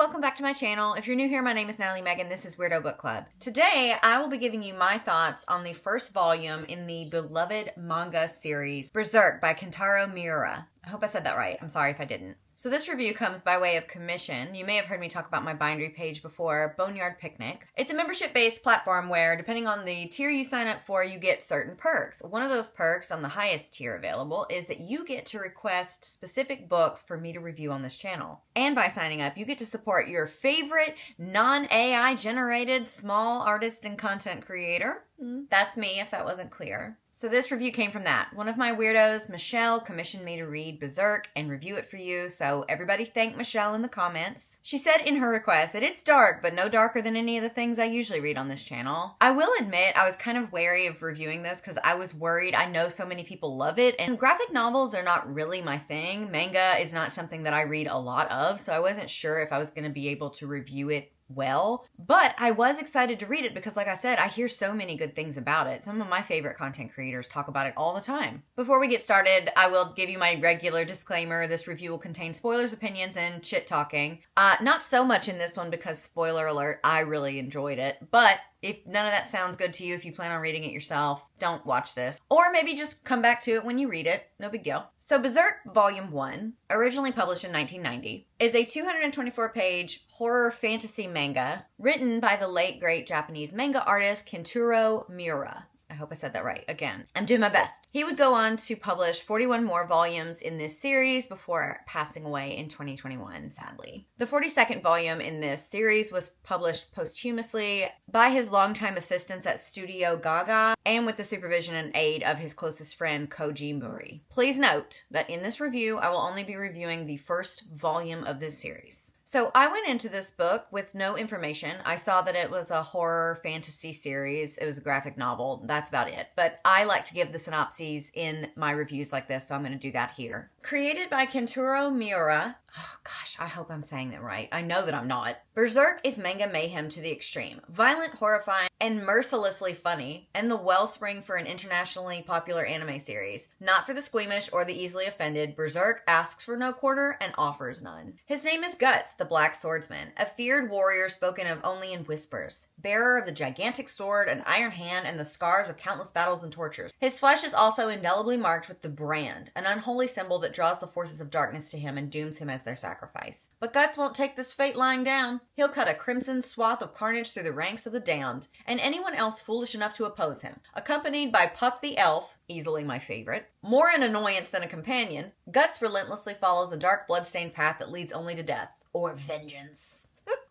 welcome back to my channel. If you're new here, my name is Natalie Megan. This is Weirdo Book Club. Today, I will be giving you my thoughts on the first volume in the beloved manga series, Berserk by Kentaro Miura. I hope I said that right. I'm sorry if I didn't. So this review comes by way of commission. You may have heard me talk about my bindery page before, Boneyard Picnic. It's a membership-based platform where, depending on the tier you sign up for, you get certain perks. One of those perks on the highest tier available is that you get to request specific books for me to review on this channel. And by signing up, you get to support your favorite non-AI generated small artist and content creator. That's me, if that wasn't clear. So this review came from that. One of my weirdos, Michelle, commissioned me to read Berserk and review it for you, so everybody thank Michelle in the comments. She said in her request that it's dark, but no darker than any of the things I usually read on this channel. I will admit I was kind of wary of reviewing this because I was worried. I know so many people love it, and graphic novels are not really my thing. Manga is not something that I read a lot of, so I wasn't sure if I was going to be able to review it well, but I was excited to read it because, like I said, I hear so many good things about it. Some of my favorite content creators talk about it all the time. Before we get started, I will give you my regular disclaimer. This review will contain spoilers, opinions, and chit talking. Not so much in this one because, spoiler alert, I really enjoyed it, but if none of that sounds good to you, if you plan on reading it yourself, don't watch this. Or maybe just come back to it when you read it. No big deal. So Berserk Volume 1, originally published in 1990, is a 224-page horror fantasy manga written by the late great Japanese manga artist Kentaro Miura. I hope I said that right. Again, I'm doing my best. He would go on to publish 41 more volumes in this series before passing away in 2021, sadly. The 42nd volume in this series was published posthumously by his longtime assistants at Studio Gaga and with the supervision and aid of his closest friend, Koji Muri. Please note that in this review, I will only be reviewing the first volume of this series. So I went into this book with no information. I saw that it was a horror fantasy series. It was a graphic novel. That's about it. But I like to give the synopses in my reviews like this, so I'm going to do that here. Created by Kentaro Miura. Oh gosh, I hope I'm saying that right. I know that I'm not. Berserk is manga mayhem to the extreme. Violent, horrifying, and mercilessly funny, and the wellspring for an internationally popular anime series. Not for the squeamish or the easily offended, Berserk asks for no quarter and offers none. His name is Guts, the Black Swordsman, a feared warrior spoken of only in whispers. Bearer of the gigantic sword, an iron hand, and the scars of countless battles and tortures. His flesh is also indelibly marked with the brand, an unholy symbol that draws the forces of darkness to him and dooms him as their sacrifice. But Guts won't take this fate lying down. He'll cut a crimson swath of carnage through the ranks of the damned, and anyone else foolish enough to oppose him. Accompanied by Puck the Elf, easily my favorite, more an annoyance than a companion, Guts relentlessly follows a dark blood-stained path that leads only to death. Or vengeance.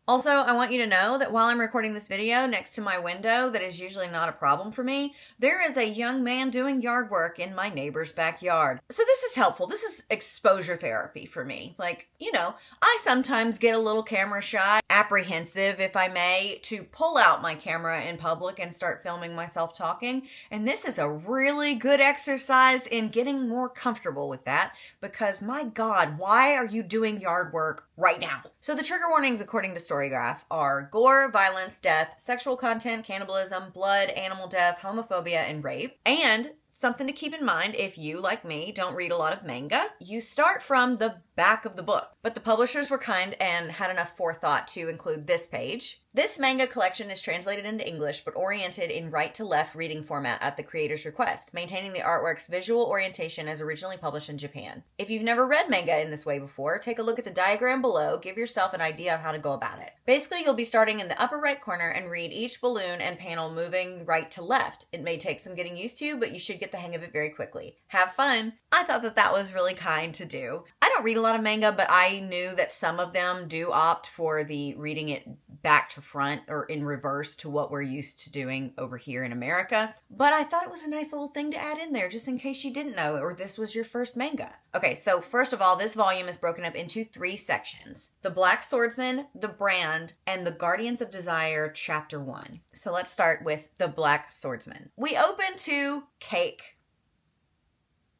Also, I want you to know that while I'm recording this video, next to my window, that is usually not a problem for me, there is a young man doing yard work in my neighbor's backyard. So this is helpful. This is exposure therapy for me. Like, you know, I sometimes get a little camera shy, apprehensive, if I may, to pull out my camera in public and start filming myself talking. And this is a really good exercise in getting more comfortable with that because, my God, why are you doing yard work right now? So the trigger warnings, according to Storygraph, are gore, violence, death, sexual content, cannibalism, blood, animal death, homophobia, and rape. And something to keep in mind if you, like me, don't read a lot of manga, you start from the back of the book. But the publishers were kind and had enough forethought to include this page. This manga collection is translated into English but oriented in right-to-left reading format at the creator's request, maintaining the artwork's visual orientation as originally published in Japan. If you've never read manga in this way before, take a look at the diagram below, give yourself an idea of how to go about it. Basically, you'll be starting in the upper right corner and read each balloon and panel moving right to left. It may take some getting used to, but you should get the hang of it very quickly. Have fun! I thought that was really kind to do. I don't read a lot of manga, but I knew that some of them do opt for the reading it back to front or in reverse to what we're used to doing over here in America. But I thought it was a nice little thing to add in there just in case you didn't know or this was your first manga. Okay, so first of all, this volume is broken up into 3 sections. The Black Swordsman, The Brand, and The Guardians of Desire Chapter 1. So let's start with The Black Swordsman. We open to cake.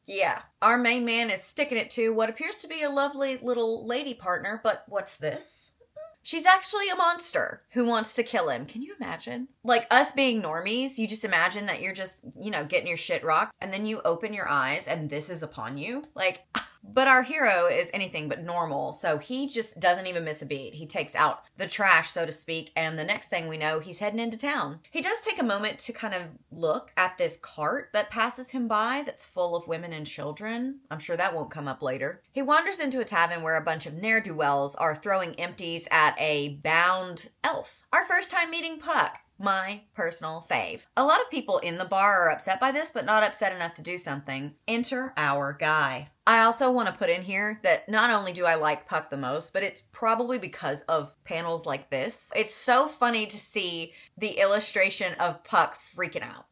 Yeah, our main man is sticking it to what appears to be a lovely little lady partner, but what's this? She's actually a monster who wants to kill him. Can you imagine? Like us being normies, you just imagine that you're just, getting your shit rocked and then you open your eyes and this is upon you. Like, But our hero is anything but normal, so he just doesn't even miss a beat. He takes out the trash, so to speak, and the next thing we know, he's heading into town. He does take a moment to kind of look at this cart that passes him by that's full of women and children. I'm sure that won't come up later. He wanders into a tavern where a bunch of ne'er-do-wells are throwing empties at a bound elf. Our first time meeting Puck. My personal fave. A lot of people in the bar are upset by this, but not upset enough to do something. Enter our guy. I also want to put in here that not only do I like Puck the most, but it's probably because of panels like this. It's so funny to see the illustration of Puck freaking out.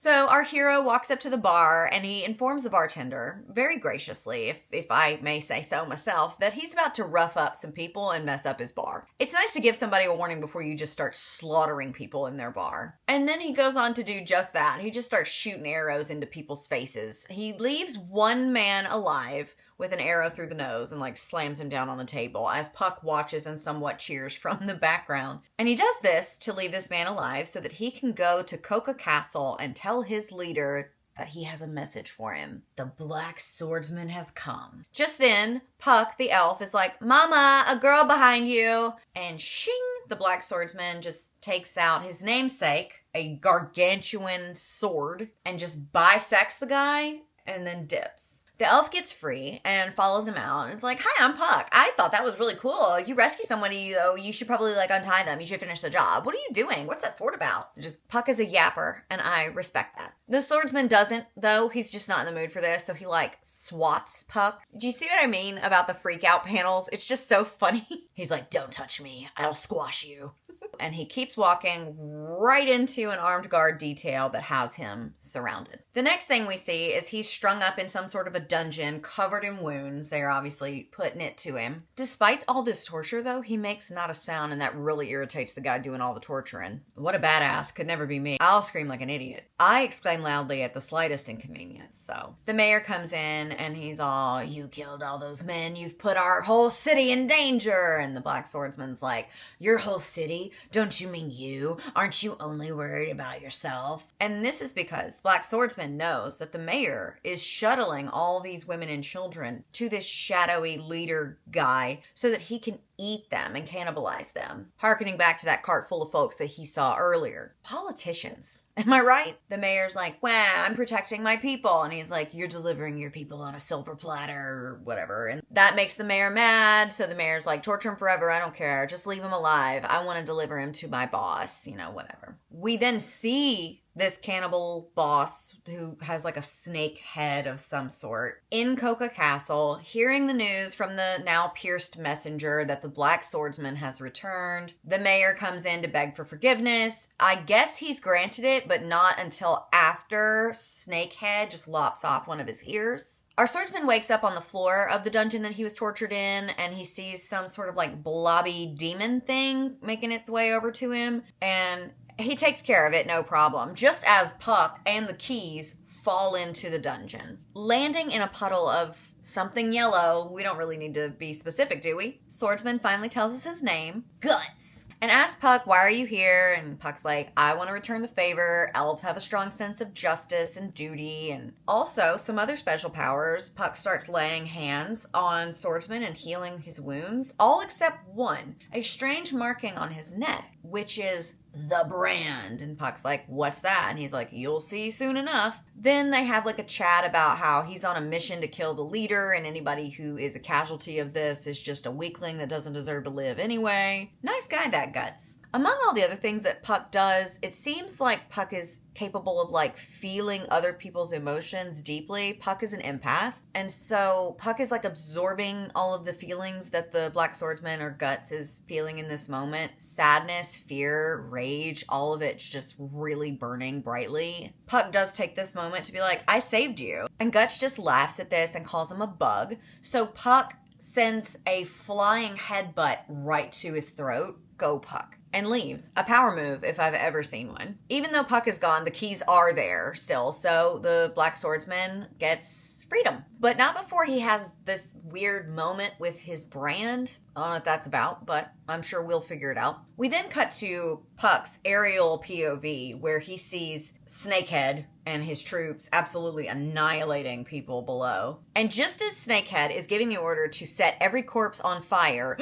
So our hero walks up to the bar and he informs the bartender, very graciously, if I may say so myself, that he's about to rough up some people and mess up his bar. It's nice to give somebody a warning before you just start slaughtering people in their bar. And then he goes on to do just that. He just starts shooting arrows into people's faces. He leaves one man alive with an arrow through the nose and slams him down on the table as Puck watches and somewhat cheers from the background. And he does this to leave this man alive so that he can go to Coca Castle and tell his leader that he has a message for him. The black swordsman has come. Just then, Puck, the elf, is like, "Mama, a girl behind you." And shing, the black swordsman just takes out his namesake, a gargantuan sword, and just bisects the guy and then dips. The elf gets free and follows him out and is like, "Hi, I'm Puck. I thought that was really cool. You rescue somebody, though. You should probably untie them. You should finish the job. What are you doing? What's that sword about?" Puck is a yapper, and I respect that. The swordsman doesn't, though. He's just not in the mood for this, so he swats Puck. Do you see what I mean about the freak out panels? It's just so funny. He's like, "Don't touch me. I'll squash you." And he keeps walking right into an armed guard detail that has him surrounded. The next thing we see is he's strung up in some sort of a dungeon covered in wounds. They're obviously putting it to him. Despite all this torture, though, he makes not a sound, and that really irritates the guy doing all the torturing. What a badass. Could never be me. I'll scream like an idiot. I exclaim loudly at the slightest inconvenience. So the mayor comes in and he's all, "You killed all those men. You've put our whole city in danger." And the black swordsman's like, "Your whole city? Don't you mean you? Aren't you only worried about yourself?" And this is because Black Swordsman knows that the mayor is shuttling all these women and children to this shadowy leader guy so that he can eat them and cannibalize them. Harkening back to that cart full of folks that he saw earlier. Politicians. Am I right? The mayor's like, "Wow, I'm protecting my people." And he's like, "You're delivering your people on a silver platter," or whatever. And that makes the mayor mad. So the mayor's like, "Torture him forever. I don't care. Just leave him alive. I want to deliver him to my boss." Whatever. We then see this cannibal boss who has a snake head of some sort in Coca Castle, hearing the news from the now pierced messenger that the black swordsman has returned. The mayor comes in to beg for forgiveness. I guess he's granted it, but not until after Snakehead just lops off one of his ears. Our swordsman wakes up on the floor of the dungeon that he was tortured in, and he sees some sort of blobby demon thing making its way over to him, and he takes care of it, no problem, just as Puck and the keys fall into the dungeon. Landing in a puddle of something yellow, we don't really need to be specific, do we? Swordsman finally tells us his name, Guts, and asks Puck, "Why are you here?" And Puck's like, "I want to return the favor. Elves have a strong sense of justice and duty." And also some other special powers. Puck starts laying hands on Swordsman and healing his wounds, all except one, a strange marking on his neck, which is the brand. And Puck's like, "What's that?" And he's like, "You'll see soon enough." Then they have a chat about how he's on a mission to kill the leader, and anybody who is a casualty of this is just a weakling that doesn't deserve to live anyway. Nice guy, that Guts. Among all the other things that Puck does, it seems like Puck is capable of feeling other people's emotions deeply. Puck is an empath. And so Puck is absorbing all of the feelings that the Black Swordsman or Guts is feeling in this moment. Sadness, fear, rage, all of it's just really burning brightly. Puck does take this moment to be like, "I saved you." And Guts just laughs at this and calls him a bug. So Puck sends a flying headbutt right to his throat. Go Puck. And leaves. A power move if I've ever seen one. Even though Puck is gone, the keys are there still, so the Black Swordsman gets freedom. But not before he has this weird moment with his brand. I don't know what that's about, but I'm sure we'll figure it out. We then cut to Puck's aerial POV, where he sees Snakehead and his troops absolutely annihilating people below. And just as Snakehead is giving the order to set every corpse on fire,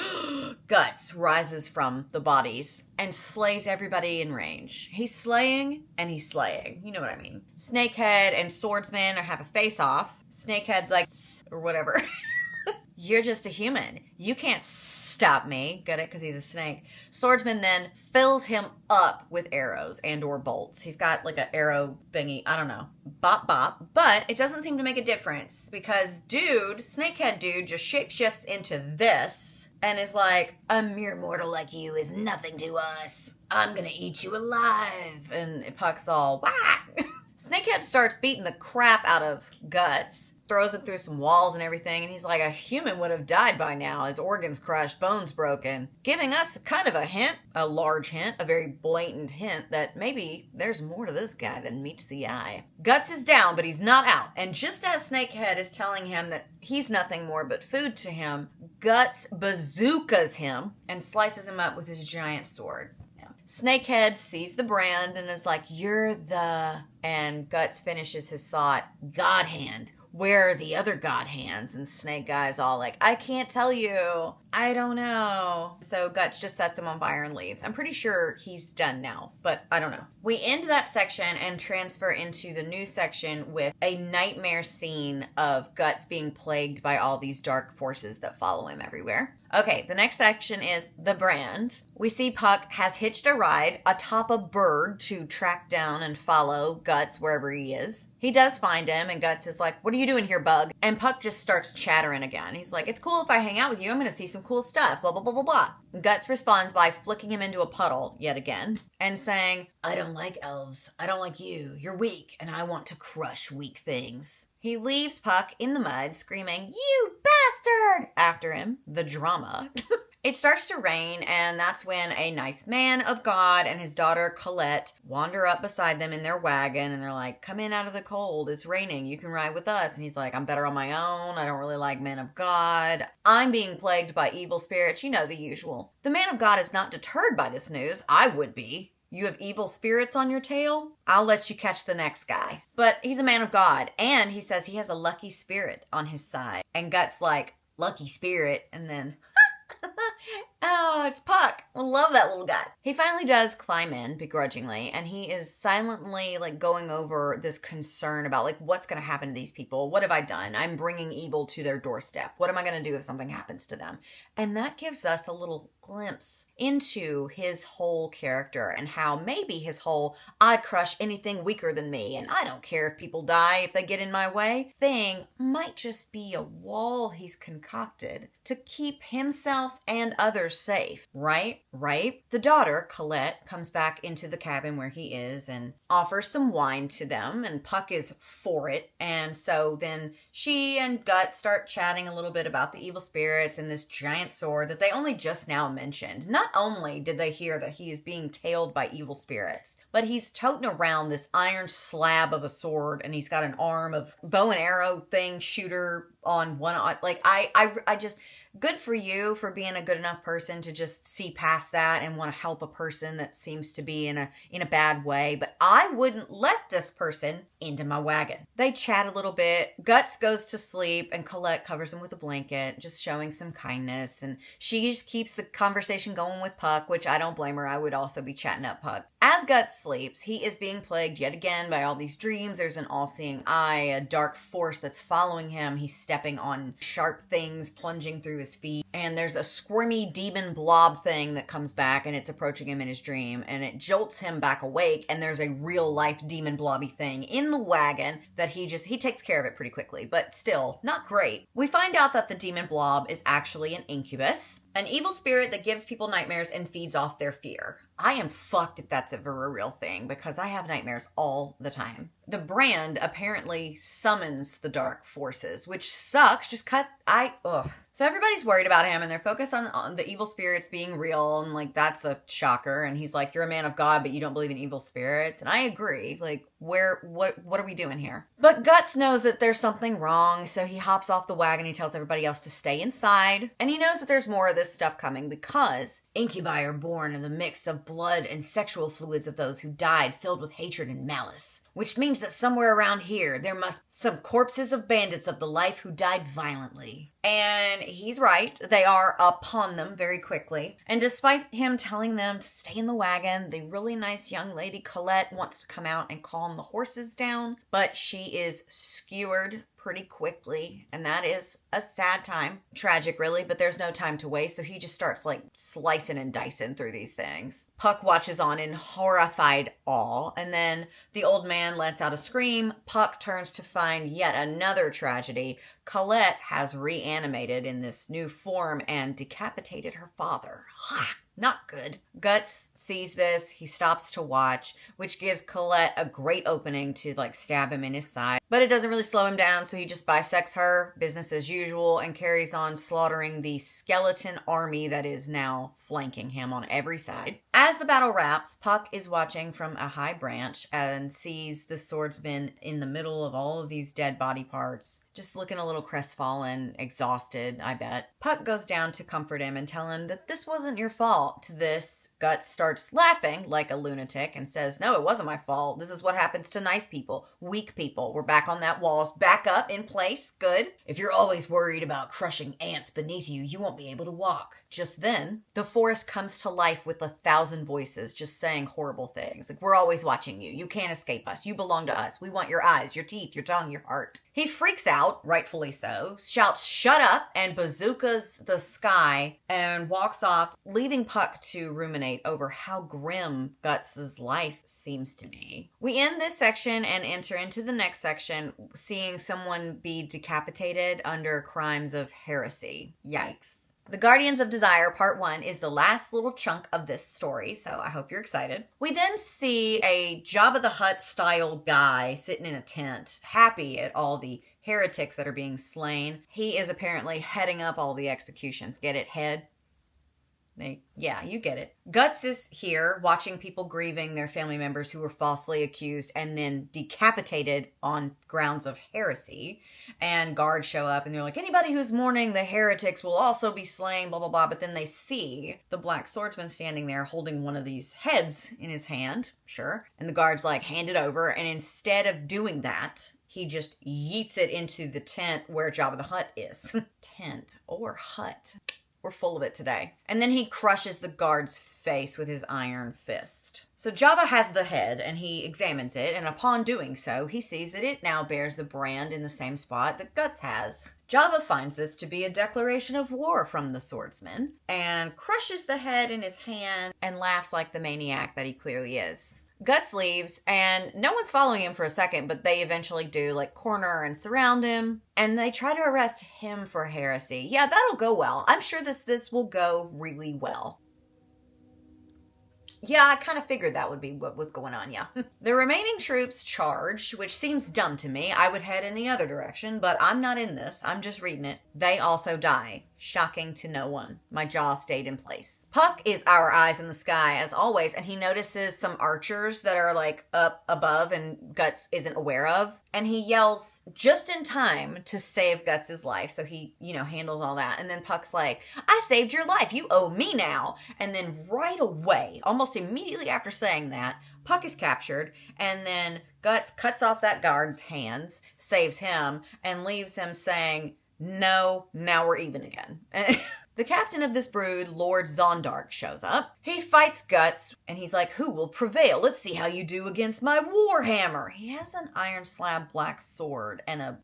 Guts rises from the bodies and slays everybody in range. He's slaying and he's slaying. You know what I mean. Snakehead and Swordsman have a face-off. Snakehead's like, or whatever. You're just a human. You can't stop me. Get it? Because he's a snake. Swordsman then fills him up with arrows and or bolts. He's got like an arrow thingy. I don't know. Bop, bop. But it doesn't seem to make a difference because Snakehead dude just shapeshifts into this and is like, a mere mortal like you is nothing to us. I'm gonna eat you alive. And Puck's all, wah! Snakehead starts beating the crap out of Guts. Throws him through some walls and everything, and he's like, a human would have died by now, his organs crushed, bones broken, giving us kind of a hint, a large hint, a very blatant hint that maybe there's more to this guy than meets the eye. Guts is down, but he's not out, and just as Snakehead is telling him that he's nothing more but food to him, Guts bazookas him and slices him up with his giant sword. Snakehead sees the brand and is like, you're the... And Guts finishes his thought, God Hand. Where are the other God Hands? And Snake Guy's all like, I can't tell you. I don't know. So Guts just sets him on fire and leaves. I'm pretty sure he's done now, but I don't know. We end that section and transfer into the new section with a nightmare scene of Guts being plagued by all these dark forces that follow him everywhere. Okay, the next section is the brand. We see Puck has hitched a ride atop a bird to track down and follow Guts wherever he is. He does find him, and Guts is like, what are you doing here, bug? And Puck just starts chattering again. He's like, it's cool if I hang out with you. I'm going to see some cool stuff, blah, blah, blah, blah, blah. Guts responds by flicking him into a puddle yet again and saying, I don't like elves. I don't like you. You're weak, and I want to crush weak things. He leaves Puck in the mud, screaming, you bastard! After him. The drama. It starts to rain, and that's when a nice man of God and his daughter Colette wander up beside them in their wagon, and they're like, come in out of the cold. It's raining. You can ride with us. And he's like, I'm better on my own. I don't really like men of God. I'm being plagued by evil spirits. You know, the usual. The man of God is not deterred by this news. I would be. You have evil spirits on your tail? I'll let you catch the next guy. But he's a man of God, and he says he has a lucky spirit on his side. And Guts like, lucky spirit, and then... Oh, it's Puck. I love that little guy. He finally does climb in begrudgingly, and he is silently like going over this concern about like what's going to happen to these people. What have I done? I'm bringing evil to their doorstep. What am I going to do if something happens to them? And that gives us a little glimpse into his whole character and how maybe his whole I crush anything weaker than me and I don't care if people die if they get in my way thing might just be a wall he's concocted to keep himself and others safe, right? The daughter, Colette, comes back into the cabin where he is and offers some wine to them, and Puck is for it. And so then she and Guts start chatting a little bit about the evil spirits and this giant sword that they only just now mentioned. Not only did they hear that he is being tailed by evil spirits, but he's toting around this iron slab of a sword, and he's got an arm of bow and arrow thing shooter on one. Like I just... Good for you for being a good enough person to just see past that and want to help a person that seems to be in a bad way. But I wouldn't let this person into my wagon. They chat a little bit. Guts goes to sleep and Colette covers him with a blanket, just showing some kindness. And she just keeps the conversation going with Puck, which I don't blame her. I would also be chatting up Puck. As Guts sleeps, he is being plagued yet again by all these dreams. There's an all-seeing eye, a dark force that's following him. He's stepping on sharp things, plunging through his feet. And there's a squirmy demon blob thing that comes back and it's approaching him in his dream. And it jolts him back awake. And there's a real-life demon blobby thing in the wagon that he takes care of it pretty quickly. But still, not great. We find out that the demon blob is actually an incubus. An evil spirit that gives people nightmares and feeds off their fear. I am fucked if that's ever a real thing because I have nightmares all the time. The brand apparently summons the dark forces, which sucks. Just cut. Ugh. So everybody's worried about him and they're focused on the evil spirits being real. And like, that's a shocker. And he's like, you're a man of God, but you don't believe in evil spirits. And I agree. Like, what are we doing here? But Guts knows that there's something wrong. So he hops off the wagon. He tells everybody else to stay inside. And he knows that there's more of this stuff coming because incubi are born in the mix of blood and sexual fluids of those who died, filled with hatred and malice. Which means that somewhere around here, there must some corpses of bandits of the life who died violently. And he's right. They are upon them very quickly. And despite him telling them to stay in the wagon, the really nice young lady Colette wants to come out and calm the horses down. But she is skewered pretty quickly, and that is a sad time. Tragic, really, but there's no time to waste, so he just starts like slicing and dicing through these things. Puck watches on in horrified awe, and then the old man lets out a scream. Puck turns to find yet another tragedy. Colette has reanimated in this new form and decapitated her father. Not good. Guts sees this. He stops to watch, which gives Colette a great opening to like stab him in his side. But it doesn't really slow him down, so he just bisects her, business as usual, and carries on slaughtering the skeleton army that is now flanking him on every side. As the battle wraps, Puck is watching from a high branch and sees the swordsman in the middle of all of these dead body parts, just looking a little crestfallen, exhausted, I bet. Puck goes down to comfort him and tell him that this wasn't your fault. To this, Guts starts laughing like a lunatic and says, no, it wasn't my fault. This is what happens to nice people, weak people. We're back on that wall. Back up in place. Good. If you're always worried about crushing ants beneath you, you won't be able to walk. Just then, the forest comes to life with 1,000 voices just saying horrible things. Like, we're always watching you. You can't escape us. You belong to us. We want your eyes, your teeth, your tongue, your heart. He freaks out, rightfully so, shouts, shut up, and bazookas the sky and walks off, leaving Puck to ruminate over how grim Guts' life seems to be. We end this section and enter into the next section, seeing someone be decapitated under crimes of heresy. Yikes. The Guardians of Desire Part 1 is the last little chunk of this story, so I hope you're excited. We then see a Jabba the Hutt style guy sitting in a tent, happy at all the heretics that are being slain. He is apparently heading up all the executions. Get it? Head? Yeah, you get it. Guts is here watching people grieving their family members who were falsely accused and then decapitated on grounds of heresy. And guards show up and they're like, anybody who's mourning the heretics will also be slain, blah, blah, blah. But then they see the black swordsman standing there holding one of these heads in his hand. Sure. And the guards like hand it over. And instead of doing that, he just yeets it into the tent where Jabba the Hutt is. Tent or hut. We're full of it today. And then he crushes the guard's face with his iron fist. So Jabba has the head and he examines it, and upon doing so, he sees that it now bears the brand in the same spot that Guts has. Jabba finds this to be a declaration of war from the swordsman and crushes the head in his hand and laughs like the maniac that he clearly is. Guts leaves, and no one's following him for a second, but they eventually do, like, corner and surround him, and they try to arrest him for heresy. Yeah, that'll go well. I'm sure this will go really well. Yeah, I kind of figured that would be what was going on, yeah. The remaining troops charge, which seems dumb to me. I would head in the other direction, but I'm not in this. I'm just reading it. They also die. Shocking to no one. My jaw stayed in place. Puck is our eyes in the sky, as always, and he notices some archers that are, like, up above and Guts isn't aware of. And he yells just in time to save Guts' life, so he, handles all that. And then Puck's like, I saved your life, you owe me now. And then right away, almost immediately after saying that, Puck is captured, and then Guts cuts off that guard's hands, saves him, and leaves him saying, no, now we're even again. The captain of this brood, Lord Zondark, shows up. He fights Guts, and he's like, who will prevail? Let's see how you do against my warhammer. He has an iron slab black sword and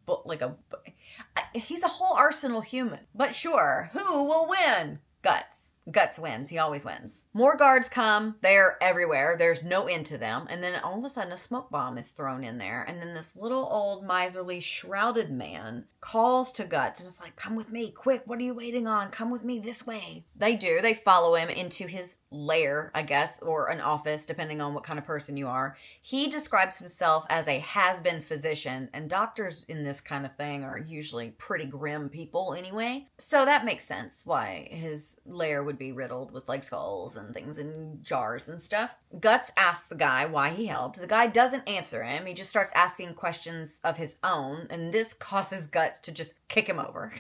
he's a whole arsenal human. But sure, who will win? Guts. Guts wins. He always wins. More guards come. They're everywhere. There's no end to them. And then all of a sudden a smoke bomb is thrown in there. And then this little old miserly shrouded man calls to Guts and it's like, come with me, quick. What are you waiting on? Come with me this way. They do. They follow him into his lair, I guess, or an office, depending on what kind of person you are. He describes himself as a has-been physician, and doctors in this kind of thing are usually pretty grim people anyway. So that makes sense why his lair would be riddled with like skulls and things in jars and stuff. Guts asks the guy why he helped. The guy doesn't answer him. He just starts asking questions of his own, and this causes Guts to just kick him over.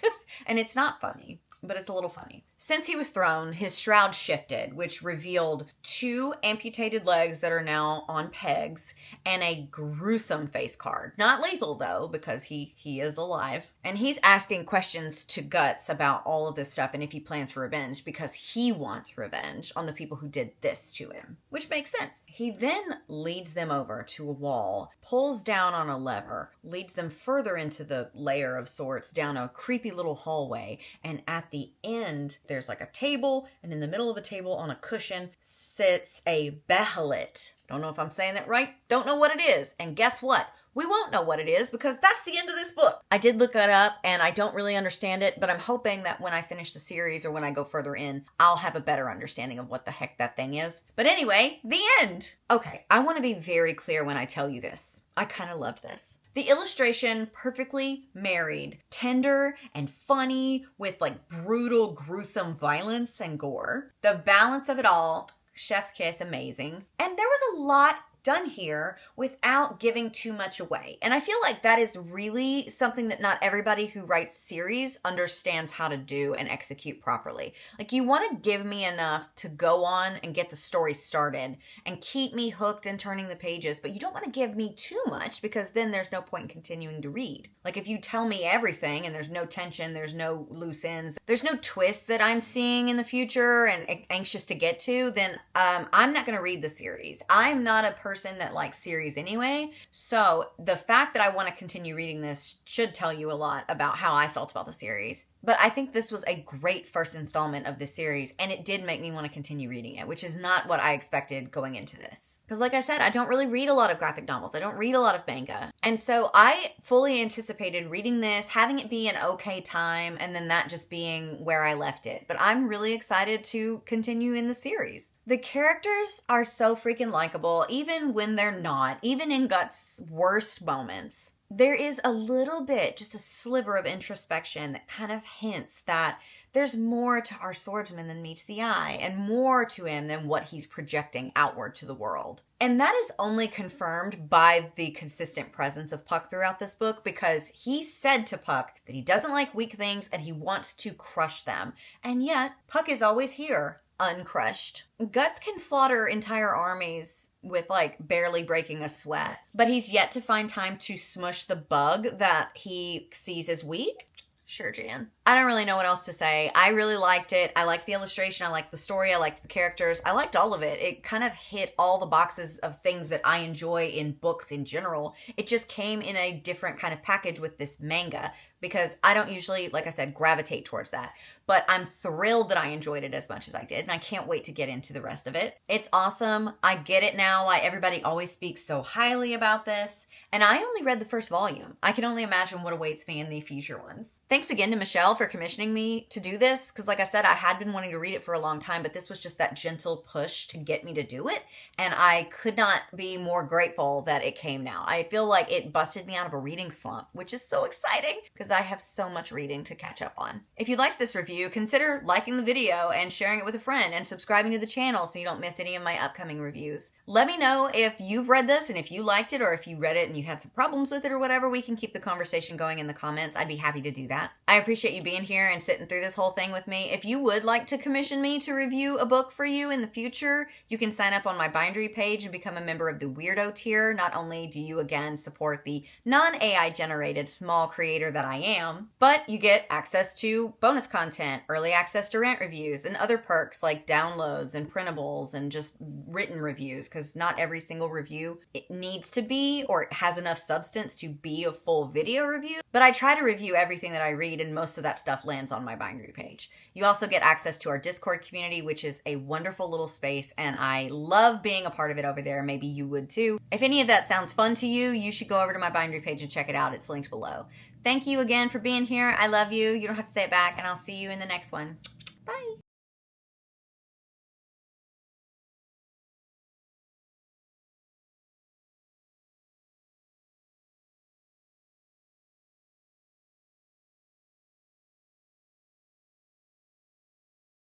And it's not funny, but it's a little funny. Since he was thrown, his shroud shifted, which revealed 2 amputated legs that are now on pegs and a gruesome face card. Not lethal, though, because he is alive. And he's asking questions to Guts about all of this stuff and if he plans for revenge because he wants revenge on the people who did this to him, which makes sense. He then leads them over to a wall, pulls down on a lever, leads them further into the lair of sorts, down a creepy little hallway, and at the end, there's like a table, and in the middle of the table on a cushion sits a behelit. Don't know if I'm saying that right. Don't know what it is. And guess what? We won't know what it is because that's the end of this book. I did look it up and I don't really understand it, but I'm hoping that when I finish the series or when I go further in, I'll have a better understanding of what the heck that thing is. But anyway, the end. Okay, I want to be very clear when I tell you this. I kind of loved this. The illustration perfectly married, tender and funny with like brutal, gruesome violence and gore. The balance of it all, chef's kiss, amazing. And there was a lot done here without giving too much away. And I feel like that is really something that not everybody who writes series understands how to do and execute properly. Like, you want to give me enough to go on and get the story started and keep me hooked and turning the pages, but you don't want to give me too much because then there's no point in continuing to read. Like, if you tell me everything and there's no tension, there's no loose ends, there's no twist that I'm seeing in the future and anxious to get to, then I'm not going to read the series. I'm not a person that likes series anyway. So the fact that I want to continue reading this should tell you a lot about how I felt about the series. But I think this was a great first installment of this series, and it did make me want to continue reading it, which is not what I expected going into this. Because like I said, I don't really read a lot of graphic novels. I don't read a lot of manga. And so I fully anticipated reading this, having it be an okay time, and then that just being where I left it. But I'm really excited to continue in the series. The characters are so freaking likable, even when they're not, even in Guts' worst moments. There is a little bit, just a sliver of introspection that kind of hints that there's more to our swordsman than meets the eye, and more to him than what he's projecting outward to the world. And that is only confirmed by the consistent presence of Puck throughout this book, because he said to Puck that he doesn't like weak things and he wants to crush them. And yet, Puck is always here, uncrushed. Guts can slaughter entire armies with like barely breaking a sweat, but he's yet to find time to smush the bug that he sees as weak. Sure, Jan. I don't really know what else to say. I really liked it. I liked the illustration. I liked the story. I liked the characters. I liked all of it. It kind of hit all the boxes of things that I enjoy in books in general. It just came in a different kind of package with this manga because I don't usually, like I said, gravitate towards that. But I'm thrilled that I enjoyed it as much as I did, and I can't wait to get into the rest of it. It's awesome. I get it now why everybody always speaks so highly about this. And I only read the first volume. I can only imagine what awaits me in the future ones. Thanks again to Michelle for commissioning me to do this, because like I said, I had been wanting to read it for a long time, but this was just that gentle push to get me to do it, and I could not be more grateful that it came now. I feel like it busted me out of a reading slump, which is so exciting, because I have so much reading to catch up on. If you liked this review, consider liking the video and sharing it with a friend, and subscribing to the channel so you don't miss any of my upcoming reviews. Let me know if you've read this, and if you liked it, or if you read it and you had some problems with it or whatever. We can keep the conversation going in the comments. I'd be happy to do that. I appreciate you being here and sitting through this whole thing with me. If you would like to commission me to review a book for you in the future, you can sign up on my Bindery page and become a member of the Weirdo tier. Not only do you again support the non-AI generated small creator that I am, but you get access to bonus content, early access to rant reviews, and other perks like downloads and printables and just written reviews, because not every single review it needs to be or it has enough substance to be a full video review. But I try to review everything that I read and most of that stuff lands on my bindery page. You also get access to our Discord community, which is a wonderful little space, and I love being a part of it over there. Maybe you would too. If any of that sounds fun to you, you should go over to my bindery page and check it out. It's linked below. Thank you again for being here. I love you. You don't have to say it back, and I'll see you in the next one. Bye.